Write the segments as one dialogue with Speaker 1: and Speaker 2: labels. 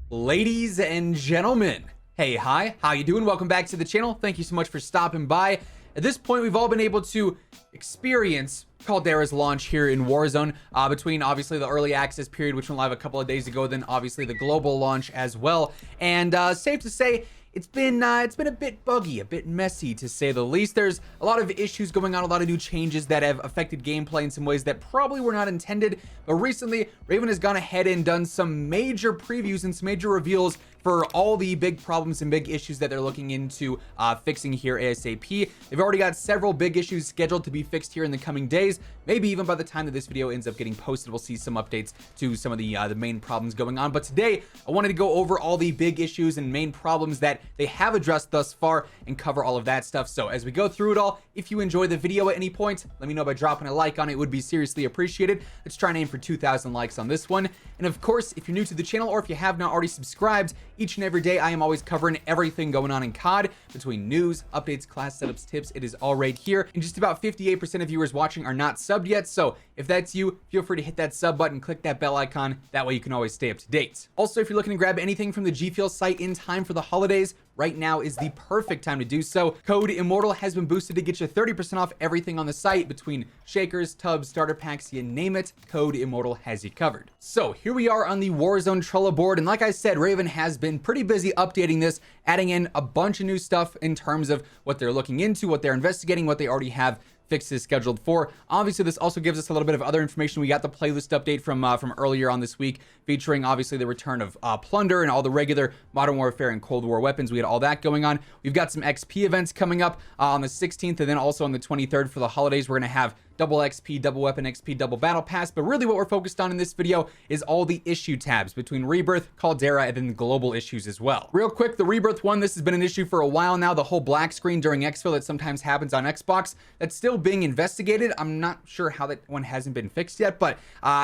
Speaker 1: Ladies and gentlemen, hey, hi, how you doing? Welcome back to the channel. Thank you so much for stopping by. At this point, we've all been able to experience Caldera's launch here in Warzone, between obviously the early access period, which went live a couple of days ago, then obviously the global launch as well. And safe to say, it's been a bit buggy, a bit messy to say the least. There's a lot of issues going on, a lot of new changes that have affected gameplay in some ways that probably were not intended. But recently, Raven has gone ahead and done some major previews and some major reveals for all the big problems and big issues that they're looking into fixing here ASAP. They've already got several big issues scheduled to be fixed here in the coming days. Maybe even by the time that this video ends up getting posted, we'll see some updates to some of the main problems going on. But today, I wanted to go over all the big issues and main problems that they have addressed thus far and cover all of that stuff. So as we go through it all, if you enjoy the video at any point, let me know by dropping a like on it. It would be seriously appreciated. Let's try and aim for 2,000 likes on this one. And of course, if you're new to the channel or if you have not already subscribed, each and every day I am always covering everything going on in COD, between news, updates, class setups, tips. It is all right here. And just about 58% of viewers watching are not subbed yet. So if that's you, feel free to hit that sub button, click that bell icon. That way you can always stay up to date. Also, if you're looking to grab anything from the G Fuel site in time for the holidays, right now is the perfect time to do so. Code Immortal has been boosted to get you 30% off everything on the site, between shakers, tubs, starter packs, you name it. Code Immortal has you covered. So here we are on the Warzone Trello board, and like I said, Raven has been pretty busy updating this, adding in a bunch of new stuff in terms of what they're looking into, what they're investigating, what they already have fixes scheduled for. Obviously, this also gives us a little bit of other information. We got the playlist update from earlier on this week, featuring obviously the return of Plunder and all the regular Modern Warfare and Cold War weapons. We had all that going on. We've got some XP events coming up on the 16th, and then also on the 23rd for the holidays. We're going to have double XP, double weapon XP, double battle pass. But really what we're focused on in this video is all the issue tabs between Rebirth, Caldera, and then the global issues as well. Real quick, the Rebirth one, this has been an issue for a while now. The whole black screen during exfil that sometimes happens on Xbox, that's still being investigated. I'm not sure how that one hasn't been fixed yet, but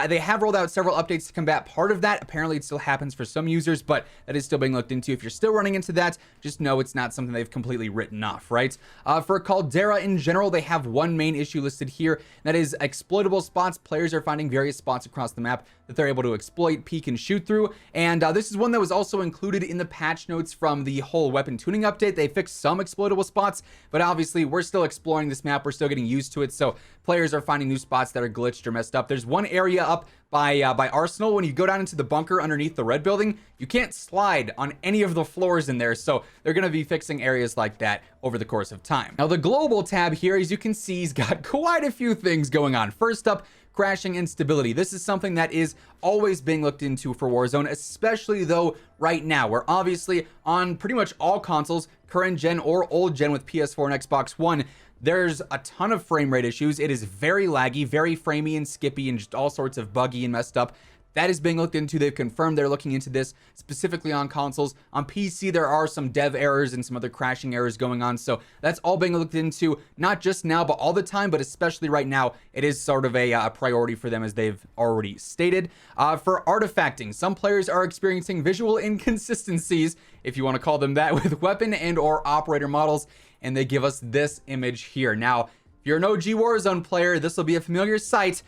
Speaker 1: they have rolled out several updates to combat part of that. Apparently it still happens for some users, but that is still being looked into. If you're still running into that, just know it's not something they've completely written off, right? For Caldera in general, they have one main issue listed here. That is exploitable spots. Players are finding various spots across the map that they're able to exploit, peek, and shoot through. And this is one that was also included in the patch notes from the whole weapon tuning update. They fixed some exploitable spots, but obviously we're still exploring this map. We're still getting used to it. So players are finding new spots that are glitched or messed up. There's one area up by Arsenal. When you go down into the bunker underneath the red building, you can't slide on any of the floors in there. So they're going to be fixing areas like that over the course of time. Now the global tab here, as you can see, has got quite a few things going on. First up, crashing instability. This is something that is always being looked into for Warzone, especially though right now we're obviously on pretty much all consoles, current gen or old gen with PS4 and Xbox One. There's a ton of frame rate issues. It is very laggy, very framey and skippy, and just all sorts of buggy and messed up. That is being looked into. They've confirmed they're looking into this specifically on consoles. On PC, there are some dev errors and some other crashing errors going on. So that's all being looked into, not just now, but all the time, but especially right now. It is sort of a priority for them, as they've already stated. For artifacting, some players are experiencing visual inconsistencies, if you want to call them that, with weapon and or operator models. And they give us this image here. Now, if you're an OG Warzone player, this will be a familiar sight.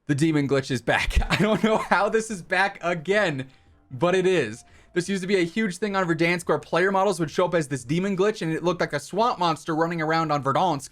Speaker 1: The demon glitch is back. I don't know how this is back again, but it is. This used to be a huge thing on Verdansk, where player models would show up as this demon glitch and it looked like a swamp monster running around on Verdansk.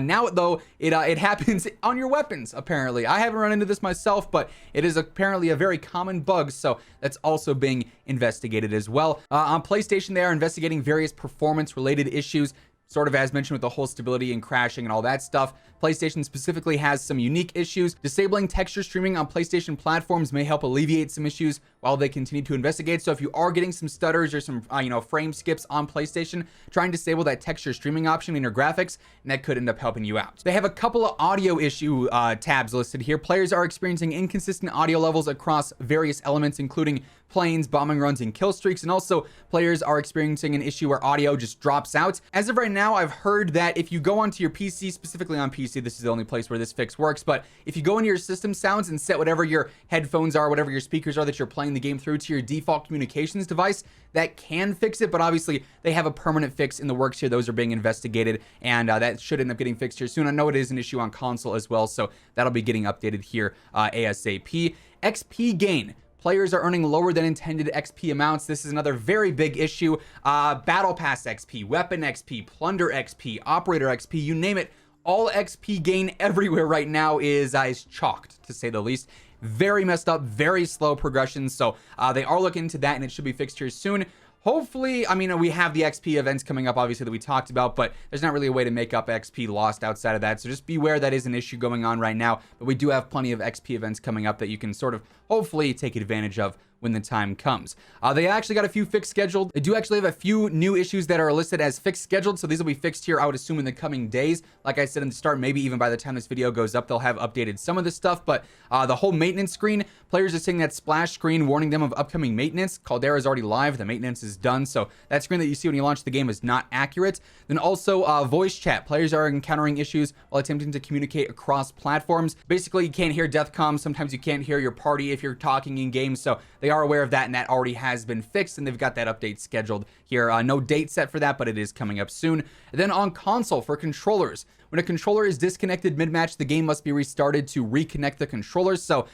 Speaker 1: Now though, it happens on your weapons, apparently. I haven't run into this myself, but it is apparently a very common bug, so that's also being investigated as well. On PlayStation, they are investigating various performance-related issues, sort of as mentioned with the whole stability and crashing and all that stuff. PlayStation specifically has some unique issues. Disabling texture streaming on PlayStation platforms may help alleviate some issues while they continue to investigate. So if you are getting some stutters or some frame skips on PlayStation, try and disable that texture streaming option in your graphics, and that could end up helping you out. They have a couple of audio issue tabs listed here. Players are experiencing inconsistent audio levels across various elements, including planes, bombing runs, and kill streaks. And also players are experiencing an issue where audio just drops out. As of right now, I've heard that if you go onto your PC, specifically on PC, this is the only place where this fix works, but if you go into your system sounds and set whatever your headphones are, whatever your speakers are that you're playing the game through, to your default communications device, that can fix it. But obviously they have a permanent fix in the works here. Those are being investigated, and that should end up getting fixed here soon. I know it is an issue on console as well, so that'll be getting updated here ASAP. XP gain. players are earning lower than intended XP amounts. This is another very big issue. Battle Pass XP, Weapon XP, Plunder XP, Operator XP, you name it. All XP gain everywhere right now is chalked, to say the least. Very messed up, very slow progression. So they are looking into that, and it should be fixed here soon. Hopefully, I mean, we have the XP events coming up, obviously, that we talked about, but there's not really a way to make up XP lost outside of that. So just beware, that is an issue going on right now. But we do have plenty of XP events coming up that you can sort of hopefully take advantage of when the time comes. They actually got a few fixed scheduled. They do actually have a few new issues that are listed as fixed scheduled, so these will be fixed here, I would assume, in the coming days. Like I said in the start, maybe even by the time this video goes up, they'll have updated some of this stuff, but the whole maintenance screen, players are seeing that splash screen warning them of upcoming maintenance. Caldera is already live, the maintenance is done, so that screen that you see when you launch the game is not accurate. Then also voice chat, players are encountering issues while attempting to communicate across platforms. Basically, you can't hear death comms, sometimes you can't hear your party if you're talking in game, so they are aware of that, and that already has been fixed, and they've got that update scheduled here. No date set for that, but it is coming up soon. And then on console, for controllers, when a controller is disconnected mid-match, the game must be restarted to reconnect the controllers. So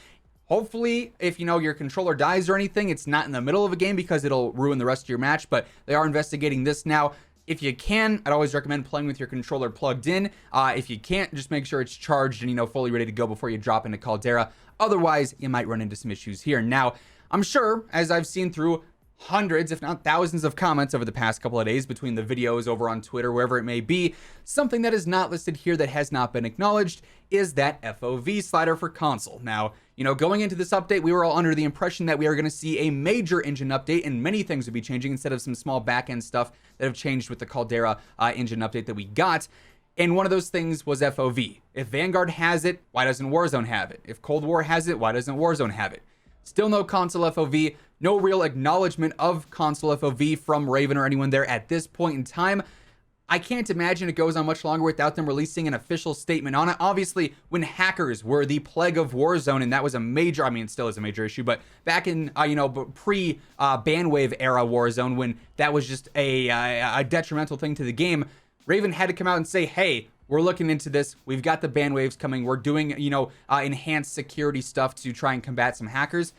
Speaker 1: hopefully, if you know your controller dies or anything, it's not in the middle of a game because it'll ruin the rest of your match, but they are investigating this now. If you can, I'd always recommend playing with your controller plugged in. If you can't, just make sure it's charged and, you know, fully ready to go before you drop into Caldera. Otherwise, you might run into some issues here. Now, I'm sure, as I've seen through hundreds, if not thousands of comments over the past couple of days between the videos over on Twitter, wherever it may be, something that is not listed here that has not been acknowledged is that FOV slider for console. Now, you know, going into this update, we were all under the impression that we are going to see a major engine update and many things would be changing instead of some small back-end stuff that have changed with the Caldera engine update that we got. And one of those things was FOV. If Vanguard has it, why doesn't Warzone have it? If Cold War has it, why doesn't Warzone have it? Still no console FOV, no real acknowledgement of console FOV from Raven or anyone there at this point in time. I can't imagine it goes on much longer without them releasing an official statement on it. Obviously, when hackers were the plague of Warzone, and that was a major, I mean, it still is a major issue, but back in, you know, pre-Bandwave era Warzone, when that was just a detrimental thing to the game, Raven had to come out and say, hey, we're looking into this. We've got the ban waves coming. We're doing, you know, enhanced security stuff to try and combat some hackers.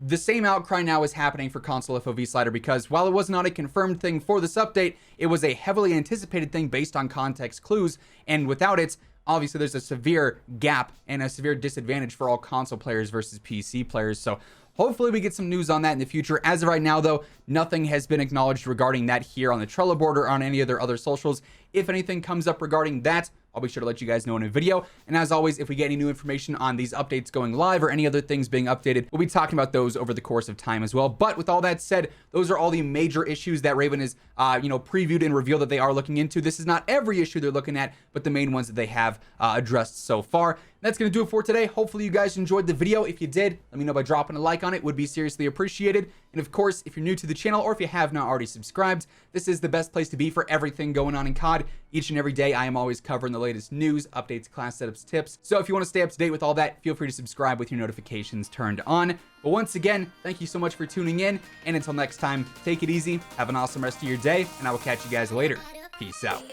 Speaker 1: The same outcry now is happening for console FOV slider because while it was not a confirmed thing for this update, it was a heavily anticipated thing based on context clues. And without it, obviously there's a severe gap and a severe disadvantage for all console players versus PC players. So hopefully we get some news on that in the future. As of right now, though, nothing has been acknowledged regarding that here on the Trello board or on any of their other socials. If anything comes up regarding that, I'll be sure to let you guys know in a video. And as always, if we get any new information on these updates going live or any other things being updated, we'll be talking about those over the course of time as well. But with all that said, those are all the major issues that Raven has, you know, previewed and revealed that they are looking into. This is not every issue they're looking at, but the main ones that they have addressed so far. That's going to do it for today. Hopefully you guys enjoyed the video. If you did, let me know by dropping a like on it. Would be seriously appreciated. And of course, if you're new to the channel or if you have not already subscribed, this is the best place to be for everything going on in COD. Each and every day, I am always covering the latest news, updates, class setups, tips. So if you want to stay up to date with all that, feel free to subscribe with your notifications turned on. But once again, thank you so much for tuning in. And until next time, take it easy, have an awesome rest of your day, and I will catch you guys later. Peace out.